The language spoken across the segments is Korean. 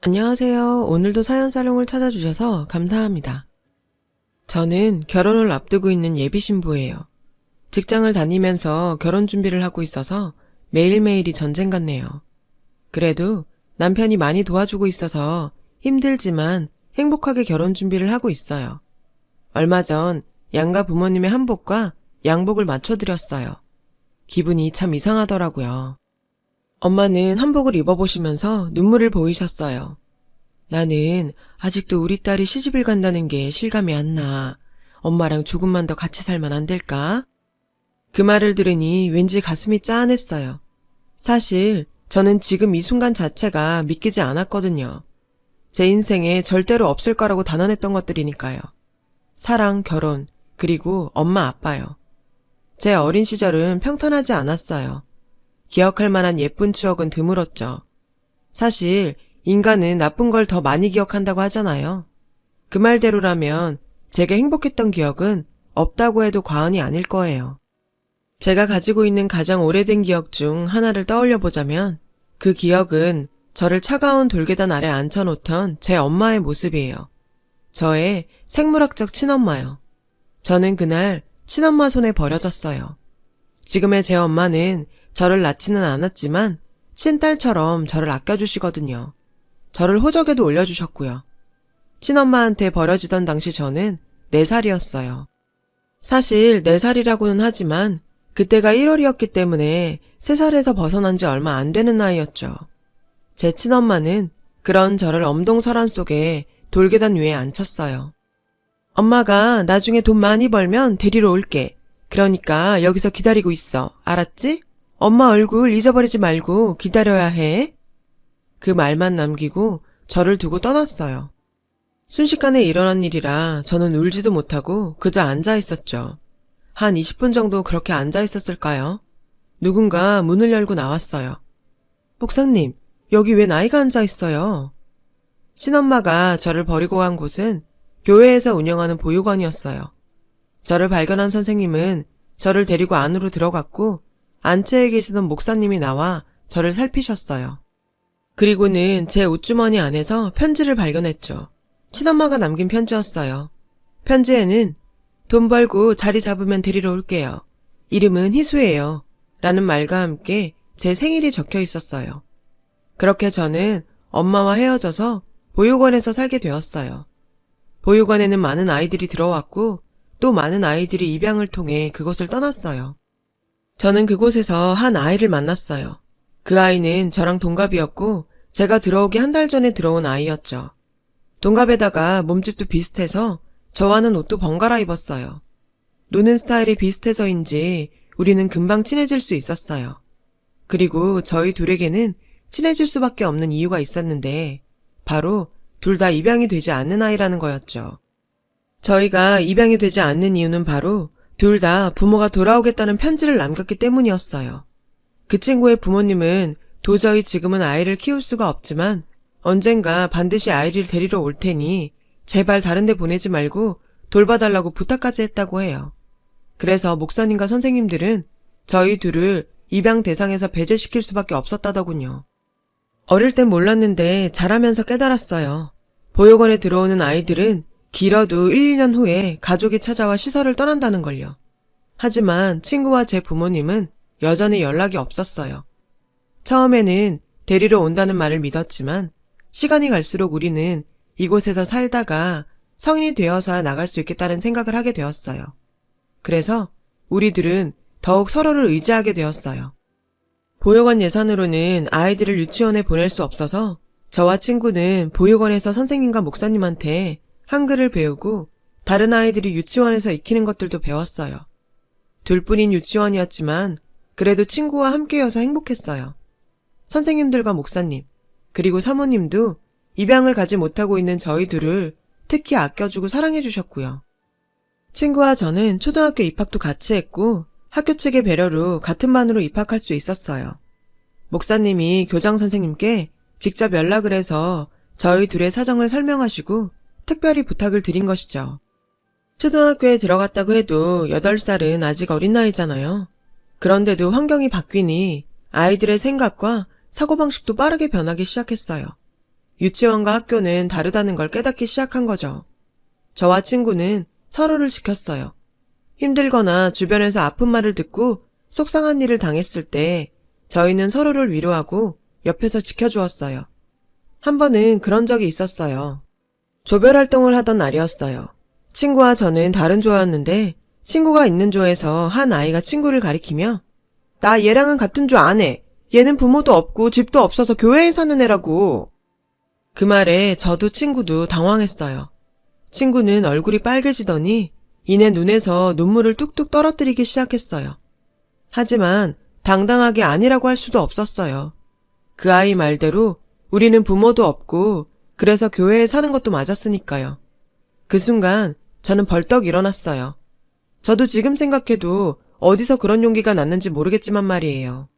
안녕하세요. 오늘도 사연사롱을 찾아주셔서 감사합니다. 저는 결혼을 앞두고 있는 예비신부예요. 직장을 다니면서 결혼 준비를 하고 있어서 매일매일이 전쟁 같네요. 그래도 남편이 많이 도와주고 있어서 힘들지만 행복하게 결혼 준비를 하고 있어요. 얼마 전 양가 부모님의 한복과 양복을 맞춰드렸어요. 기분이 참 이상하더라고요. 엄마는 한복을 입어보시면서 눈물을 보이셨어요. 나는 아직도 우리 딸이 시집을 간다는 게 실감이 안 나. 엄마랑 조금만 더 같이 살면 안 될까? 그 말을 들으니 왠지 가슴이 짠했어요. 사실 저는 지금 이 순간 자체가 믿기지 않았거든요. 제 인생에 절대로 없을 거라고 단언했던 것들이니까요. 사랑, 결혼, 그리고 엄마, 아빠요. 제 어린 시절은 평탄하지 않았어요. 기억할 만한 예쁜 추억은 드물었죠. 사실 인간은 나쁜 걸 더 많이 기억한다고 하잖아요. 그 말대로라면 제게 행복했던 기억은 없다고 해도 과언이 아닐 거예요. 제가 가지고 있는 가장 오래된 기억 중 하나를 떠올려 보자면 그 기억은 저를 차가운 돌계단 아래 앉혀놓던 제 엄마의 모습이에요. 저의 생물학적 친엄마요. 저는 그날 친엄마 손에 버려졌어요. 지금의 제 엄마는 저를 낳지는 않았지만 친딸처럼 저를 아껴주시거든요. 저를 호적에도 올려주셨고요. 친엄마한테 버려지던 당시 저는 4살이었어요. 사실 4살이라고는 하지만 그때가 1월이었기 때문에 3살에서 벗어난 지 얼마 안 되는 나이였죠. 제 친엄마는 그런 저를 엄동설한 속에 돌계단 위에 앉혔어요. 엄마가 나중에 돈 많이 벌면 데리러 올게. 그러니까 여기서 기다리고 있어. 알았지? 엄마 얼굴 잊어버리지 말고 기다려야 해. 그 말만 남기고 저를 두고 떠났어요. 순식간에 일어난 일이라 저는 울지도 못하고 그저 앉아 있었죠. 한 20분 정도 그렇게 앉아 있었을까요? 누군가 문을 열고 나왔어요. 목사님, 여기 왜 나이가 앉아 있어요? 친엄마가 저를 버리고 간 곳은 교회에서 운영하는 보육원이었어요. 저를 발견한 선생님은 저를 데리고 안으로 들어갔고 안채에 계시던 목사님이 나와 저를 살피셨어요. 그리고는 제 옷주머니 안에서 편지를 발견했죠. 친엄마가 남긴 편지였어요. 편지에는 돈 벌고 자리 잡으면 데리러 올게요. 이름은 희수예요. 라는 말과 함께 제 생일이 적혀 있었어요. 그렇게 저는 엄마와 헤어져서 보육원에서 살게 되었어요. 보육원에는 많은 아이들이 들어왔고 또 많은 아이들이 입양을 통해 그곳을 떠났어요. 저는 그곳에서 한 아이를 만났어요. 그 아이는 저랑 동갑이었고 제가 들어오기 한 달 전에 들어온 아이였죠. 동갑에다가 몸집도 비슷해서 저와는 옷도 번갈아 입었어요. 노는 스타일이 비슷해서인지 우리는 금방 친해질 수 있었어요. 그리고 저희 둘에게는 친해질 수밖에 없는 이유가 있었는데 바로 둘 다 입양이 되지 않는 아이라는 거였죠. 저희가 입양이 되지 않는 이유는 바로 둘 다 부모가 돌아오겠다는 편지를 남겼기 때문이었어요. 그 친구의 부모님은 도저히 지금은 아이를 키울 수가 없지만 언젠가 반드시 아이를 데리러 올 테니 제발 다른 데 보내지 말고 돌봐달라고 부탁까지 했다고 해요. 그래서 목사님과 선생님들은 저희 둘을 입양 대상에서 배제시킬 수밖에 없었다더군요. 어릴 땐 몰랐는데 자라면서 깨달았어요. 보육원에 들어오는 아이들은 길어도 1, 2년 후에 가족이 찾아와 시설을 떠난다는 걸요. 하지만 친구와 제 부모님은 여전히 연락이 없었어요. 처음에는 데리러 온다는 말을 믿었지만 시간이 갈수록 우리는 이곳에서 살다가 성인이 되어서야 나갈 수 있겠다는 생각을 하게 되었어요. 그래서 우리들은 더욱 서로를 의지하게 되었어요. 보육원 예산으로는 아이들을 유치원에 보낼 수 없어서 저와 친구는 보육원에서 선생님과 목사님한테 한글을 배우고 다른 아이들이 유치원에서 익히는 것들도 배웠어요. 둘뿐인 유치원이었지만 그래도 친구와 함께여서 행복했어요. 선생님들과 목사님, 그리고 사모님도 입양을 가지 못하고 있는 저희 둘을 특히 아껴주고 사랑해주셨고요. 친구와 저는 초등학교 입학도 같이 했고 학교 측의 배려로 같은 반으로 입학할 수 있었어요. 목사님이 교장 선생님께 직접 연락을 해서 저희 둘의 사정을 설명하시고 특별히 부탁을 드린 것이죠. 초등학교에 들어갔다고 해도 8살은 아직 어린 나이잖아요. 그런데도 환경이 바뀌니 아이들의 생각과 사고방식도 빠르게 변하기 시작했어요. 유치원과 학교는 다르다는 걸 깨닫기 시작한 거죠. 저와 친구는 서로를 지켰어요. 힘들거나 주변에서 아픈 말을 듣고 속상한 일을 당했을 때 저희는 서로를 위로하고 옆에서 지켜주었어요. 한 번은 그런 적이 있었어요. 조별 활동을 하던 날이었어요. 친구와 저는 다른 조였는데 친구가 있는 조에서 한 아이가 친구를 가리키며 나 얘랑은 같은 조 안 해. 얘는 부모도 없고 집도 없어서 교회에 사는 애라고. 그 말에 저도 친구도 당황했어요. 친구는 얼굴이 빨개지더니 이내 눈에서 눈물을 뚝뚝 떨어뜨리기 시작했어요. 하지만 당당하게 아니라고 할 수도 없었어요. 그 아이 말대로 우리는 부모도 없고 그래서 교회에 사는 것도 맞았으니까요. 그 순간 저는 벌떡 일어났어요. 저도 지금 생각해도 어디서 그런 용기가 났는지 모르겠지만 말이에요.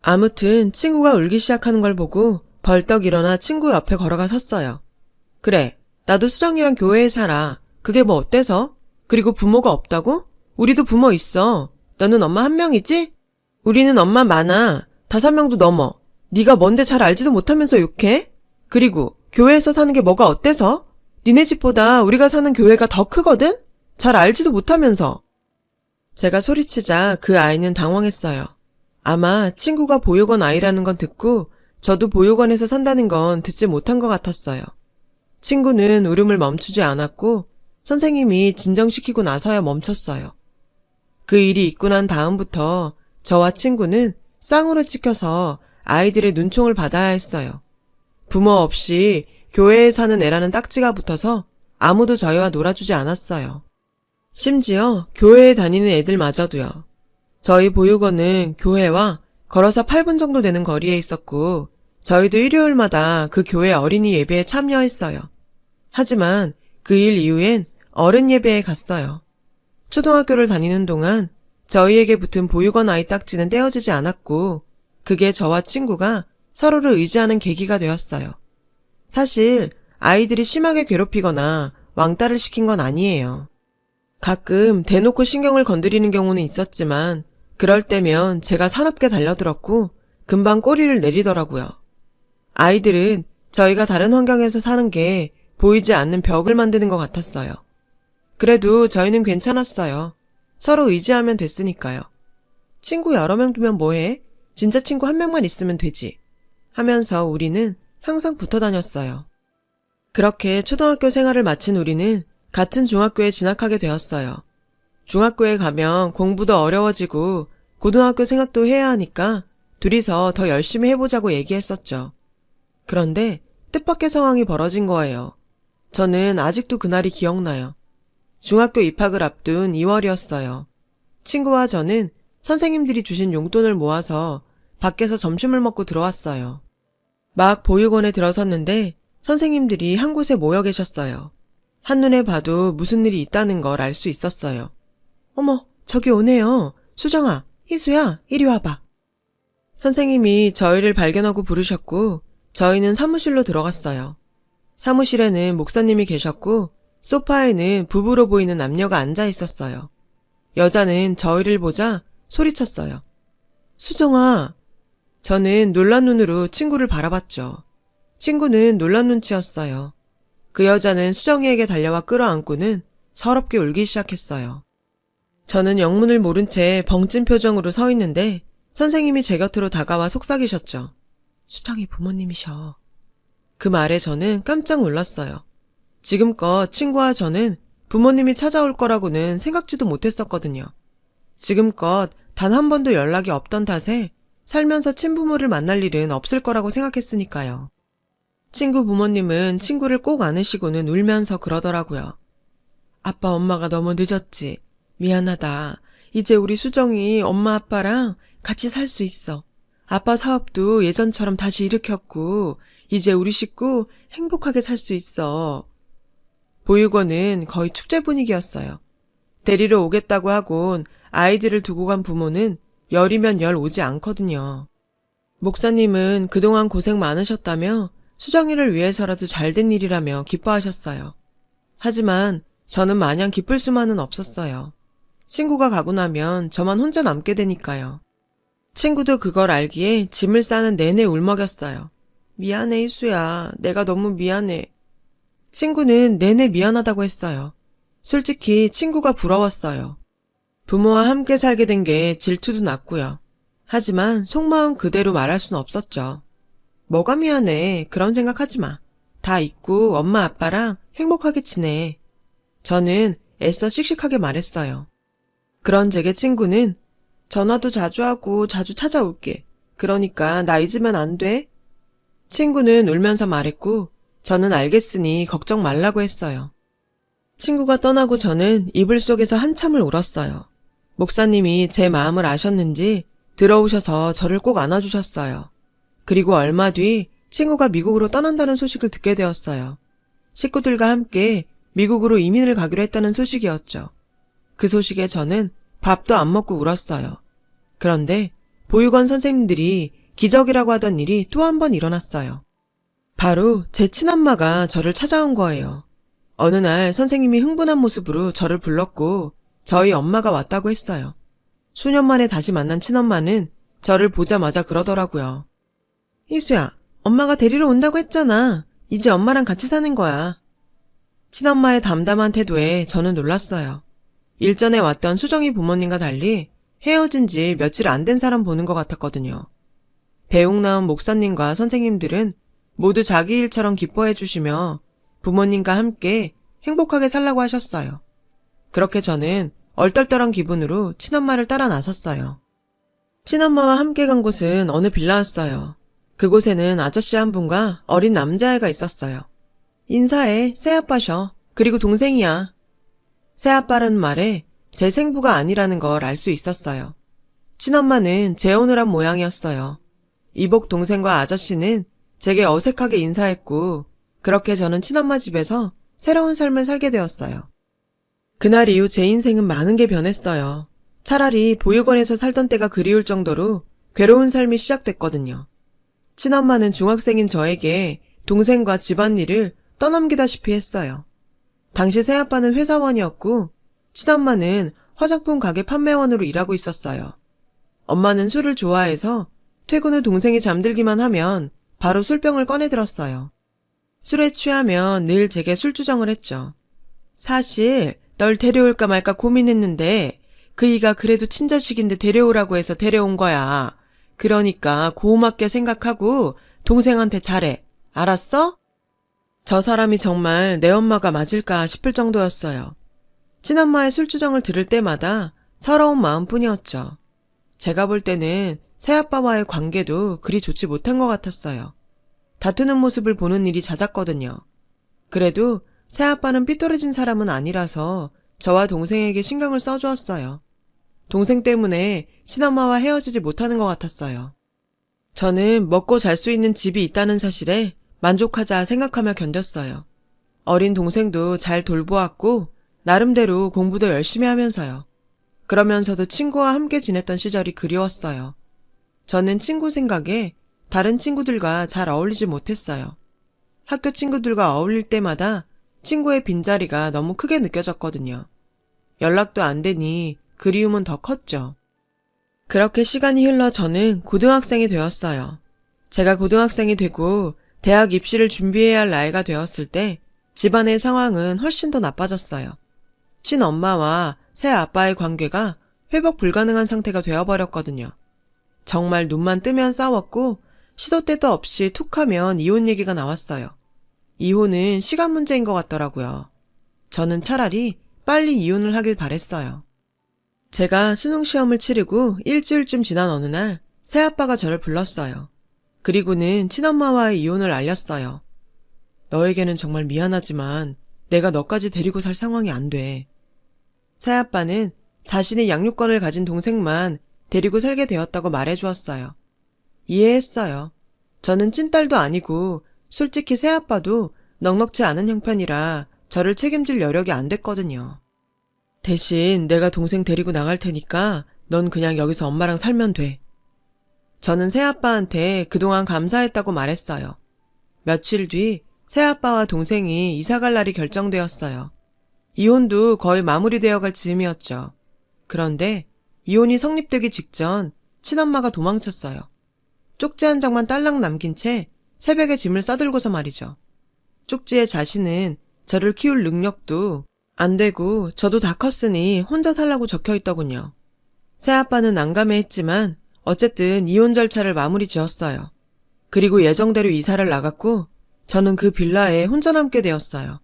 아무튼 친구가 울기 시작하는 걸 보고 벌떡 일어나 친구 옆에 걸어가 섰어요. 그래, 나도 수정이랑 교회에 살아. 그게 뭐 어때서? 그리고 부모가 없다고? 우리도 부모 있어. 너는 엄마 한 명이지? 우리는 엄마 많아. 5명도 넘어. 네가 뭔데 잘 알지도 못하면서 욕해? 그리고 교회에서 사는 게 뭐가 어때서? 니네 집보다 우리가 사는 교회가 더 크거든? 잘 알지도 못하면서. 제가 소리치자 그 아이는 당황했어요. 아마 친구가 보육원 아이라는 건 듣고 저도 보육원에서 산다는 건 듣지 못한 것 같았어요. 친구는 울음을 멈추지 않았고 선생님이 진정시키고 나서야 멈췄어요. 그 일이 있고 난 다음부터 저와 친구는 쌍으로 찍혀서 아이들의 눈총을 받아야 했어요. 부모 없이 교회에 사는 애라는 딱지가 붙어서 아무도 저희와 놀아주지 않았어요. 심지어 교회에 다니는 애들마저도요. 저희 보육원은 교회와 걸어서 8분 정도 되는 거리에 있었고 저희도 일요일마다 그 교회 어린이 예배에 참여했어요. 하지만 그 일 이후엔 어른 예배에 갔어요. 초등학교를 다니는 동안 저희에게 붙은 보육원 아이 딱지는 떼어지지 않았고 그게 저와 친구가 서로를 의지하는 계기가 되었어요. 사실 아이들이 심하게 괴롭히거나 왕따를 시킨 건 아니에요. 가끔 대놓고 신경을 건드리는 경우는 있었지만 그럴 때면 제가 사납게 달려들었고 금방 꼬리를 내리더라고요. 아이들은 저희가 다른 환경에서 사는 게 보이지 않는 벽을 만드는 것 같았어요. 그래도 저희는 괜찮았어요. 서로 의지하면 됐으니까요. 친구 여러 명 두면 뭐해? 진짜 친구 한 명만 있으면 되지. 하면서 우리는 항상 붙어 다녔어요. 그렇게 초등학교 생활을 마친 우리는 같은 중학교에 진학하게 되었어요. 중학교에 가면 공부도 어려워지고 고등학교 생각도 해야 하니까 둘이서 더 열심히 해보자고 얘기했었죠. 그런데 뜻밖의 상황이 벌어진 거예요. 저는 아직도 그날이 기억나요. 중학교 입학을 앞둔 2월이었어요. 친구와 저는 선생님들이 주신 용돈을 모아서 밖에서 점심을 먹고 들어왔어요. 막 보육원에 들어섰는데 선생님들이 한 곳에 모여 계셨어요. 한눈에 봐도 무슨 일이 있다는 걸 알 수 있었어요. 어머, 저기 오네요. 수정아, 희수야, 이리 와봐. 선생님이 저희를 발견하고 부르셨고 저희는 사무실로 들어갔어요. 사무실에는 목사님이 계셨고 소파에는 부부로 보이는 남녀가 앉아 있었어요. 여자는 저희를 보자 소리쳤어요. 수정아. 저는 놀란 눈으로 친구를 바라봤죠. 친구는 놀란 눈치였어요. 그 여자는 수정이에게 달려와 끌어안고는 서럽게 울기 시작했어요. 저는 영문을 모른 채 벙찐 표정으로 서 있는데 선생님이 제 곁으로 다가와 속삭이셨죠. 수정이 부모님이셔. 그 말에 저는 깜짝 놀랐어요. 지금껏 친구와 저는 부모님이 찾아올 거라고는 생각지도 못했었거든요. 지금껏 단 한 번도 연락이 없던 탓에 살면서 친부모를 만날 일은 없을 거라고 생각했으니까요. 친구 부모님은 친구를 꼭 안으시고는 울면서 그러더라고요. 아빠 엄마가 너무 늦었지. 미안하다. 이제 우리 수정이 엄마 아빠랑 같이 살 수 있어. 아빠 사업도 예전처럼 다시 일으켰고 이제 우리 식구 행복하게 살 수 있어. 보육원은 거의 축제 분위기였어요. 데리러 오겠다고 하곤 아이들을 두고 간 부모는 열이면 열 오지 않거든요. 목사님은 그동안 고생 많으셨다며 수정이를 위해서라도 잘된 일이라며 기뻐하셨어요. 하지만 저는 마냥 기쁠 수만은 없었어요. 친구가 가고 나면 저만 혼자 남게 되니까요. 친구도 그걸 알기에 짐을 싸는 내내 울먹였어요. 미안해, 희수야. 내가 너무 미안해. 친구는 내내 미안하다고 했어요. 솔직히 친구가 부러웠어요. 부모와 함께 살게 된 게 질투도 났고요. 하지만 속마음 그대로 말할 순 없었죠. 뭐가 미안해. 그런 생각하지 마. 다 있고 엄마 아빠랑 행복하게 지내. 저는 애써 씩씩하게 말했어요. 그런 제게 친구는 전화도 자주 하고 자주 찾아올게. 그러니까 나 잊으면 안 돼? 친구는 울면서 말했고 저는 알겠으니 걱정 말라고 했어요. 친구가 떠나고 저는 이불 속에서 한참을 울었어요. 목사님이 제 마음을 아셨는지 들어오셔서 저를 꼭 안아주셨어요. 그리고 얼마 뒤 친구가 미국으로 떠난다는 소식을 듣게 되었어요. 식구들과 함께 미국으로 이민을 가기로 했다는 소식이었죠. 그 소식에 저는 밥도 안 먹고 울었어요. 그런데 보육원 선생님들이 기적이라고 하던 일이 또 한 번 일어났어요. 바로 제 친엄마가 저를 찾아온 거예요. 어느 날 선생님이 흥분한 모습으로 저를 불렀고 저희 엄마가 왔다고 했어요. 수년 만에 다시 만난 친엄마는 저를 보자마자 그러더라고요. 희수야, 엄마가 데리러 온다고 했잖아. 이제 엄마랑 같이 사는 거야. 친엄마의 담담한 태도에 저는 놀랐어요. 일전에 왔던 수정이 부모님과 달리 헤어진 지 며칠 안 된 사람 보는 것 같았거든요. 배웅 나온 목사님과 선생님들은 모두 자기 일처럼 기뻐해 주시며 부모님과 함께 행복하게 살라고 하셨어요. 그렇게 저는 얼떨떨한 기분으로 친엄마를 따라 나섰어요. 친엄마와 함께 간 곳은 어느 빌라였어요. 그곳에는 아저씨 한 분과 어린 남자애가 있었어요. 인사해, 새아빠셔. 그리고 동생이야. 새아빠라는 말에 제 생부가 아니라는 걸 알 수 있었어요. 친엄마는 재혼을 한 모양이었어요. 이복 동생과 아저씨는 제게 어색하게 인사했고 그렇게 저는 친엄마 집에서 새로운 삶을 살게 되었어요. 그날 이후 제 인생은 많은 게 변했어요. 차라리 보육원에서 살던 때가 그리울 정도로 괴로운 삶이 시작됐거든요. 친엄마는 중학생인 저에게 동생과 집안일을 떠넘기다시피 했어요. 당시 새아빠는 회사원이었고 친엄마는 화장품 가게 판매원으로 일하고 있었어요. 엄마는 술을 좋아해서 퇴근 후 동생이 잠들기만 하면 바로 술병을 꺼내들었어요. 술에 취하면 늘 제게 술주정을 했죠. 사실 널 데려올까 말까 고민했는데 그이가 그래도 친자식인데 데려오라고 해서 데려온 거야. 그러니까 고맙게 생각하고 동생한테 잘해. 알았어? 저 사람이 정말 내 엄마가 맞을까 싶을 정도였어요. 친엄마의 술주정을 들을 때마다 서러운 마음뿐이었죠. 제가 볼 때는 새아빠와의 관계도 그리 좋지 못한 것 같았어요. 다투는 모습을 보는 일이 잦았거든요. 그래도 새아빠는 삐뚤어진 사람은 아니라서 저와 동생에게 신경을 써주었어요. 동생 때문에 친엄마와 헤어지지 못하는 것 같았어요. 저는 먹고 잘 수 있는 집이 있다는 사실에 만족하자 생각하며 견뎠어요. 어린 동생도 잘 돌보았고 나름대로 공부도 열심히 하면서요. 그러면서도 친구와 함께 지냈던 시절이 그리웠어요. 저는 친구 생각에 다른 친구들과 잘 어울리지 못했어요. 학교 친구들과 어울릴 때마다 친구의 빈자리가 너무 크게 느껴졌거든요. 연락도 안 되니 그리움은 더 컸죠. 그렇게 시간이 흘러 저는 고등학생이 되었어요. 제가 고등학생이 되고 대학 입시를 준비해야 할 나이가 되었을 때 집안의 상황은 훨씬 더 나빠졌어요. 친엄마와 새아빠의 관계가 회복 불가능한 상태가 되어버렸거든요. 정말 눈만 뜨면 싸웠고 시도 때도 없이 툭 하면 이혼 얘기가 나왔어요. 이혼은 시간 문제인 것 같더라고요. 저는 차라리 빨리 이혼을 하길 바랬어요. 제가 수능시험을 치르고 일주일쯤 지난 어느 날 새아빠가 저를 불렀어요. 그리고는 친엄마와의 이혼을 알렸어요. 너에게는 정말 미안하지만 내가 너까지 데리고 살 상황이 안 돼. 새아빠는 자신의 양육권을 가진 동생만 데리고 살게 되었다고 말해주었어요. 이해했어요. 저는 찐딸도 아니고 솔직히 새아빠도 넉넉지 않은 형편이라 저를 책임질 여력이 안 됐거든요. 대신 내가 동생 데리고 나갈 테니까 넌 그냥 여기서 엄마랑 살면 돼. 저는 새아빠한테 그동안 감사했다고 말했어요. 며칠 뒤 새아빠와 동생이 이사갈 날이 결정되었어요. 이혼도 거의 마무리되어 갈 즈음이었죠. 그런데 이혼이 성립되기 직전 친엄마가 도망쳤어요. 쪽지 한 장만 딸랑 남긴 채 새벽에 짐을 싸들고서 말이죠. 쪽지의 자신은 저를 키울 능력도 안 되고 저도 다 컸으니 혼자 살라고 적혀 있더군요. 새아빠는 난감해했지만 어쨌든 이혼 절차를 마무리 지었어요. 그리고 예정대로 이사를 나갔고 저는 그 빌라에 혼자 남게 되었어요.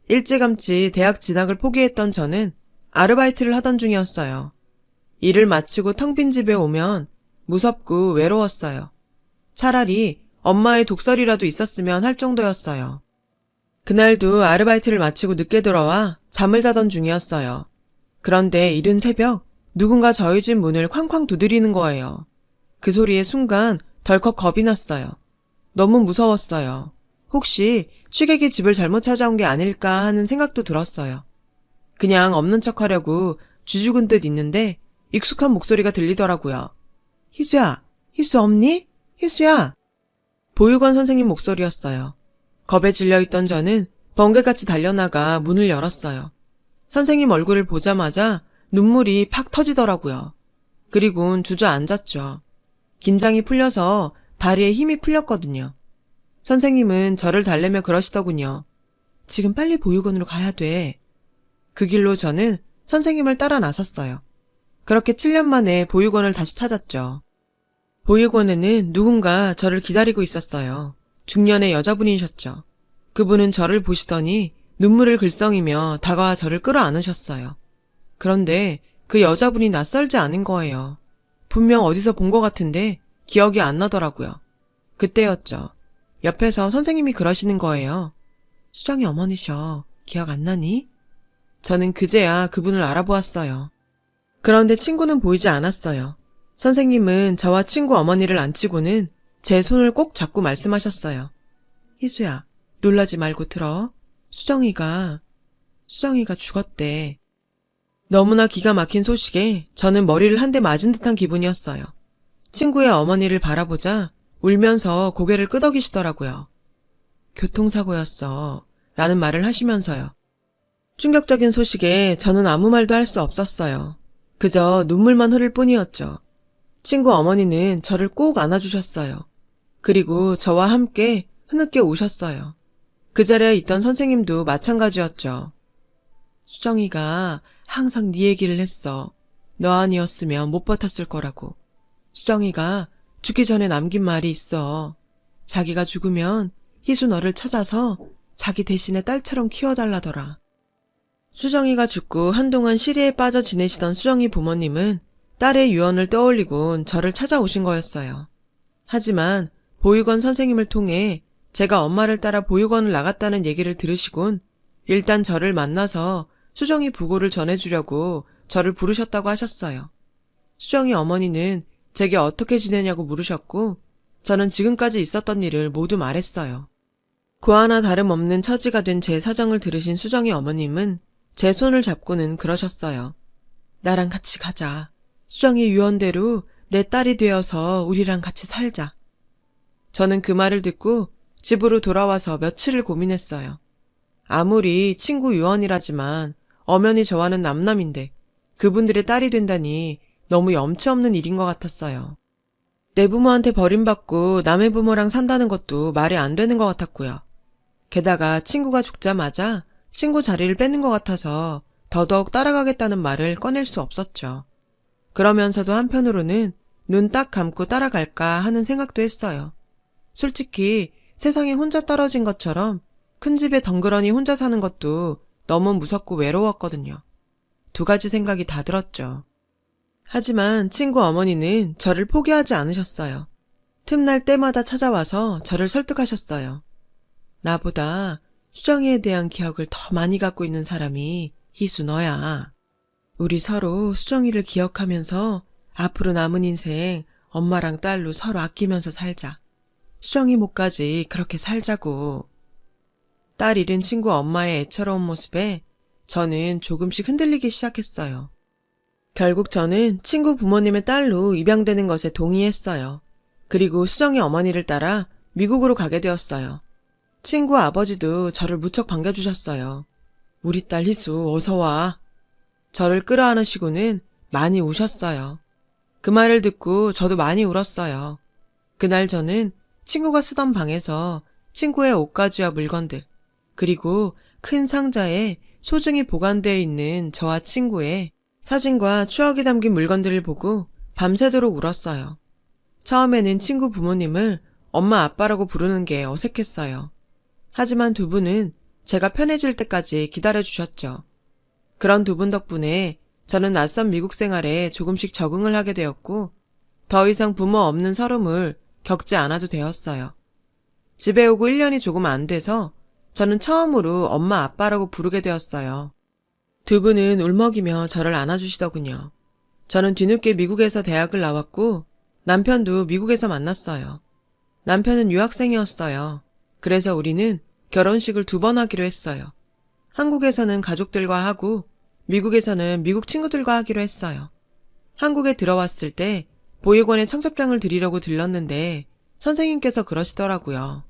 일찌감치 대학 진학을 포기했던 저는 아르바이트를 하던 중이었어요. 일을 마치고 텅 빈 집에 오면 무섭고 외로웠어요. 차라리 엄마의 독설이라도 있었으면 할 정도였어요. 그날도 아르바이트를 마치고 늦게 돌아와 잠을 자던 중이었어요. 그런데 이른 새벽 누군가 저희 집 문을 쾅쾅 두드리는 거예요. 그 소리에 순간 덜컥 겁이 났어요. 너무 무서웠어요. 혹시 취객이 집을 잘못 찾아온 게 아닐까 하는 생각도 들었어요. 그냥 없는 척 하려고 쥐죽은 듯 있는데 익숙한 목소리가 들리더라고요. 희수야, 희수 없니? 희수야! 보육원 선생님 목소리였어요. 겁에 질려있던 저는 번개같이 달려나가 문을 열었어요. 선생님 얼굴을 보자마자 눈물이 팍 터지더라고요. 그리곤 주저앉았죠. 긴장이 풀려서 다리에 힘이 풀렸거든요. 선생님은 저를 달래며 그러시더군요. 지금 빨리 보육원으로 가야 돼. 그 길로 저는 선생님을 따라 나섰어요. 그렇게 7년 만에 보육원을 다시 찾았죠. 보육원에는 누군가 저를 기다리고 있었어요. 중년의 여자분이셨죠. 그분은 저를 보시더니 눈물을 글썽이며 다가와 저를 끌어안으셨어요. 그런데 그 여자분이 낯설지 않은 거예요. 분명 어디서 본 것 같은데 기억이 안 나더라고요. 그때였죠. 옆에서 선생님이 그러시는 거예요. 수정이 어머니셔. 기억 안 나니? 저는 그제야 그분을 알아보았어요. 그런데 친구는 보이지 않았어요. 선생님은 저와 친구 어머니를 앉히고는 제 손을 꼭 잡고 말씀하셨어요. 희수야, 놀라지 말고 들어. 수정이가 죽었대. 너무나 기가 막힌 소식에 저는 머리를 한 대 맞은 듯한 기분이었어요. 친구의 어머니를 바라보자 울면서 고개를 끄덕이시더라고요. 교통사고였어. 라는 말을 하시면서요. 충격적인 소식에 저는 아무 말도 할 수 없었어요. 그저 눈물만 흐를 뿐이었죠. 친구 어머니는 저를 꼭 안아주셨어요. 그리고 저와 함께 흐느껴 우셨어요. 그 자리에 있던 선생님도 마찬가지였죠. 수정이가 항상 네 얘기를 했어. 너 아니었으면 못 버텼을 거라고. 수정이가 죽기 전에 남긴 말이 있어. 자기가 죽으면 희수 너를 찾아서 자기 대신에 딸처럼 키워달라더라. 수정이가 죽고 한동안 시리에 빠져 지내시던 수정이 부모님은 딸의 유언을 떠올리곤 저를 찾아오신 거였어요. 하지만 보육원 선생님을 통해 제가 엄마를 따라 보육원을 나갔다는 얘기를 들으시곤 일단 저를 만나서 수정이 부고를 전해주려고 저를 부르셨다고 하셨어요. 수정이 어머니는 제게 어떻게 지내냐고 물으셨고 저는 지금까지 있었던 일을 모두 말했어요. 고아나 다름없는 처지가 된 제 사정을 들으신 수정이 어머님은 제 손을 잡고는 그러셨어요. 나랑 같이 가자. 수정이 유언대로 내 딸이 되어서 우리랑 같이 살자. 저는 그 말을 듣고 집으로 돌아와서 며칠을 고민했어요. 아무리 친구 유언이라지만 엄연히 저와는 남남인데 그분들의 딸이 된다니 너무 염치 없는 일인 것 같았어요. 내 부모한테 버림받고 남의 부모랑 산다는 것도 말이 안 되는 것 같았고요. 게다가 친구가 죽자마자 친구 자리를 뺏는 것 같아서 더더욱 따라가겠다는 말을 꺼낼 수 없었죠. 그러면서도 한편으로는 눈 딱 감고 따라갈까 하는 생각도 했어요. 솔직히 세상에 혼자 떨어진 것처럼 큰 집에 덩그러니 혼자 사는 것도 너무 무섭고 외로웠거든요. 두 가지 생각이 다 들었죠. 하지만 친구 어머니는 저를 포기하지 않으셨어요. 틈날 때마다 찾아와서 저를 설득하셨어요. 나보다 수정이에 대한 기억을 더 많이 갖고 있는 사람이 희수 너야. 우리 서로 수정이를 기억하면서 앞으로 남은 인생 엄마랑 딸로 서로 아끼면서 살자. 수정이 목까지 그렇게 살자고. 딸 잃은 친구 엄마의 애처로운 모습에 저는 조금씩 흔들리기 시작했어요. 결국 저는 친구 부모님의 딸로 입양되는 것에 동의했어요. 그리고 수정이 어머니를 따라 미국으로 가게 되었어요. 친구 아버지도 저를 무척 반겨주셨어요. 우리 딸 희수 어서 와. 저를 끌어안으시고는 많이 우셨어요. 그 말을 듣고 저도 많이 울었어요. 그날 저는 친구가 쓰던 방에서 친구의 옷가지와 물건들, 그리고 큰 상자에 소중히 보관되어 있는 저와 친구의 사진과 추억이 담긴 물건들을 보고 밤새도록 울었어요. 처음에는 친구 부모님을 엄마 아빠라고 부르는 게 어색했어요. 하지만 두 분은 제가 편해질 때까지 기다려주셨죠. 그런 두 분 덕분에 저는 낯선 미국 생활에 조금씩 적응을 하게 되었고 더 이상 부모 없는 서름을 겪지 않아도 되었어요. 집에 오고 1년이 조금 안 돼서 저는 처음으로 엄마 아빠라고 부르게 되었어요. 두 분은 울먹이며 저를 안아주시더군요. 저는 뒤늦게 미국에서 대학을 나왔고 남편도 미국에서 만났어요. 남편은 유학생이었어요. 그래서 우리는 결혼식을 2번 하기로 했어요. 한국에서는 가족들과 하고 미국에서는 미국 친구들과 하기로 했어요. 한국에 들어왔을 때 보육원에 청첩장을 드리려고 들렀는데 선생님께서 그러시더라고요.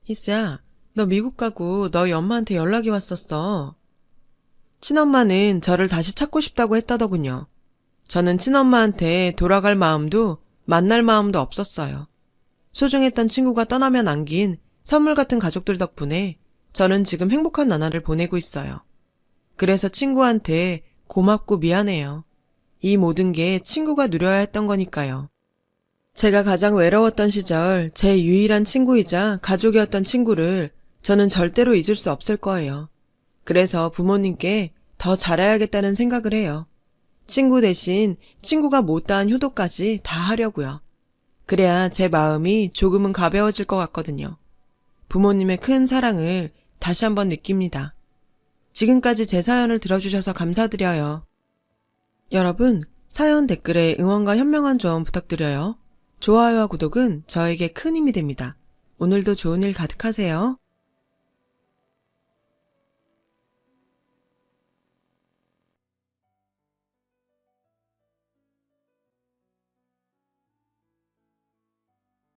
희수야, 너 미국 가고 너희 엄마한테 연락이 왔었어. 친엄마는 저를 다시 찾고 싶다고 했다더군요. 저는 친엄마한테 돌아갈 마음도 만날 마음도 없었어요. 소중했던 친구가 떠나며 남긴 선물 같은 가족들 덕분에 저는 지금 행복한 나날을 보내고 있어요. 그래서 친구한테 고맙고 미안해요. 이 모든 게 친구가 누려야 했던 거니까요. 제가 가장 외로웠던 시절 제 유일한 친구이자 가족이었던 친구를 저는 절대로 잊을 수 없을 거예요. 그래서 부모님께 더 잘해야겠다는 생각을 해요. 친구 대신 친구가 못다한 효도까지 다 하려고요. 그래야 제 마음이 조금은 가벼워질 것 같거든요. 부모님의 큰 사랑을 다시 한번 느낍니다. 지금까지 제 사연을 들어주셔서 감사드려요. 여러분, 사연 댓글에 응원과 현명한 조언 부탁드려요. 좋아요와 구독은 저에게 큰 힘이 됩니다. 오늘도 좋은 일 가득하세요.